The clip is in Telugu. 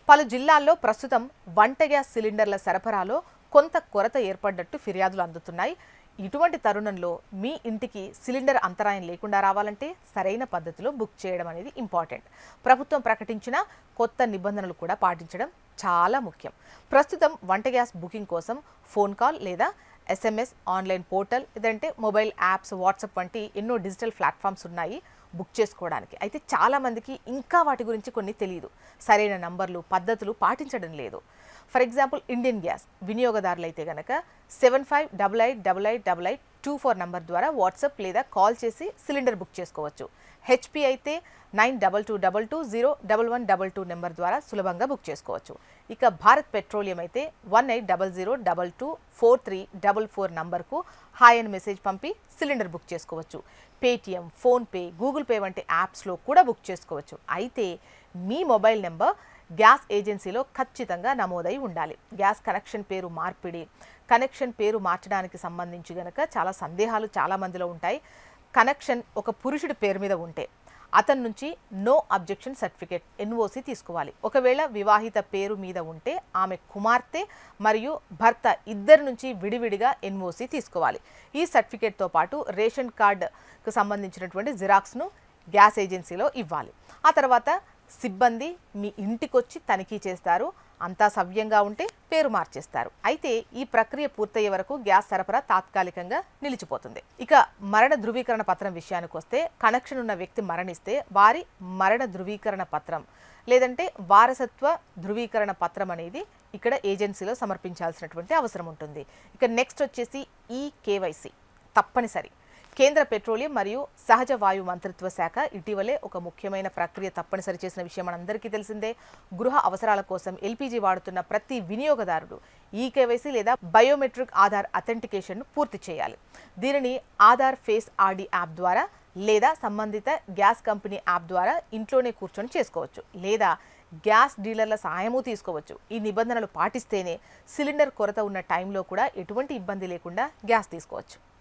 పలు జిల్లాల్లో ప్రస్తుతం వంట గ్యాస్ సిలిండర్ల సరఫరాలో కొంత కొరత ఏర్పడ్డట్టు ఫిర్యాదులు అందుతున్నాయి. ఇటువంటి తరుణంలో మీ ఇంటికి సిలిండర్ అంతరాయం లేకుండా రావాలంటే సరైన పద్ధతిలో బుక్ చేయడం అనేది ఇంపార్టెంట్. ప్రభుత్వం ప్రకటించిన కొత్త నిబంధనలు కూడా పాటించడం చాలా ముఖ్యం. ప్రస్తుతం వంట గ్యాస్ బుకింగ్ కోసం ఫోన్ కాల్ లేదా SMS, ఆన్లైన్ పోర్టల్, లేదంటే మొబైల్ యాప్స్, వాట్సాప్ వంటి ఎన్నో డిజిటల్ ప్లాట్ఫామ్స్ ఉన్నాయి బుక్ చేసుకోవడానికి. అయితే చాలామందికి ఇంకా వాటి గురించి కొన్ని తెలియదు, సరైన నంబర్లు, పద్ధతులు పాటించడం లేదు. ఫర్ ఎగ్జాంపుల్, ఇండియన్ గ్యాస్ వినియోగదారులు అయితే కనుక 7588888824 నంబర్ ద్వారా వాట్సాప్ లేదా కాల్ చేసి సిలిండర్ బుక్ చేసుకోవచ్చు. HP అయితే 9222201122 నెంబర్ ద్వారా సులభంగా బుక్ చేసుకోవచ్చు. ఇక భారత్ పెట్రోలియం అయితే 1800224344 నంబర్కు హాయ్ అని మెసేజ్ పంపి సిలిండర్ బుక్ చేసుకోవచ్చు. పేటిఎం, ఫోన్పే, గూగుల్ పే వంటి యాప్స్లో కూడా బుక్ చేసుకోవచ్చు. అయితే మీ మొబైల్ నెంబర్ గ్యాస్ ఏజెన్సీలో ఖచ్చితంగా నమోదై ఉండాలి. గ్యాస్ కనెక్షన్ పేరు మార్పిడి, కనెక్షన్ పేరు మార్చడానికి సంబంధించి గనక చాలా సందేహాలు చాలామందిలో ఉంటాయి. కనెక్షన్ ఒక పురుషుడి పేరు మీద ఉంటే అతని నుంచి నో అబ్జెక్షన్ సర్టిఫికేట్ NOC తీసుకోవాలి. ఒకవేళ వివాహిత పేరు మీద ఉంటే ఆమె కుమార్తె మరియు భర్త ఇద్దరి నుంచి విడివిడిగా NOC తీసుకోవాలి. ఈ సర్టిఫికేట్తో పాటు రేషన్ కార్డుకు సంబంధించినటువంటి జిరాక్స్ను గ్యాస్ ఏజెన్సీలో ఇవ్వాలి. ఆ తర్వాత సిబ్బంది మీ ఇంటికొచ్చి తనిఖీ చేస్తారు. అంతా సవ్యంగా ఉంటే పేరు మార్చేస్తారు. అయితే ఈ ప్రక్రియ పూర్తయ్యే వరకు గ్యాస్ సరఫరా తాత్కాలికంగా నిలిచిపోతుంది. ఇక మరణ ధృవీకరణ పత్రం విషయానికి వస్తే, కనెక్షన్ ఉన్న వ్యక్తి మరణిస్తే వారి మరణ ధృవీకరణ పత్రం లేదంటే వారసత్వ ధృవీకరణ పత్రం అనేది ఇక్కడ ఏజెన్సీలో సమర్పించాల్సినటువంటి అవసరం ఉంటుంది. ఇక నెక్స్ట్ వచ్చేసి KYC తప్పనిసరి. కేంద్ర పెట్రోలియం మరియు సహజ వాయు మంత్రిత్వ శాఖ ఇటీవలే ఒక ముఖ్యమైన ప్రక్రియ తప్పనిసరి చేసిన విషయం మనందరికీ తెలిసిందే. గృహ అవసరాల కోసం LPG వాడుతున్న ప్రతి వినియోగదారుడు KYC లేదా బయోమెట్రిక్ ఆధార్ అథెంటికేషన్ను పూర్తి చేయాలి. దీనిని ఆధార్ ఫేస్ RD యాప్ ద్వారా లేదా సంబంధిత గ్యాస్ కంపెనీ యాప్ ద్వారా ఇంట్లోనే కూర్చొని చేసుకోవచ్చు, లేదా గ్యాస్ డీలర్ల సహాయము తీసుకోవచ్చు. ఈ నిబంధనలు పాటిస్తేనే సిలిండర్ కొరత ఉన్న టైంలో కూడా ఎటువంటి ఇబ్బంది లేకుండా గ్యాస్ తీసుకోవచ్చు.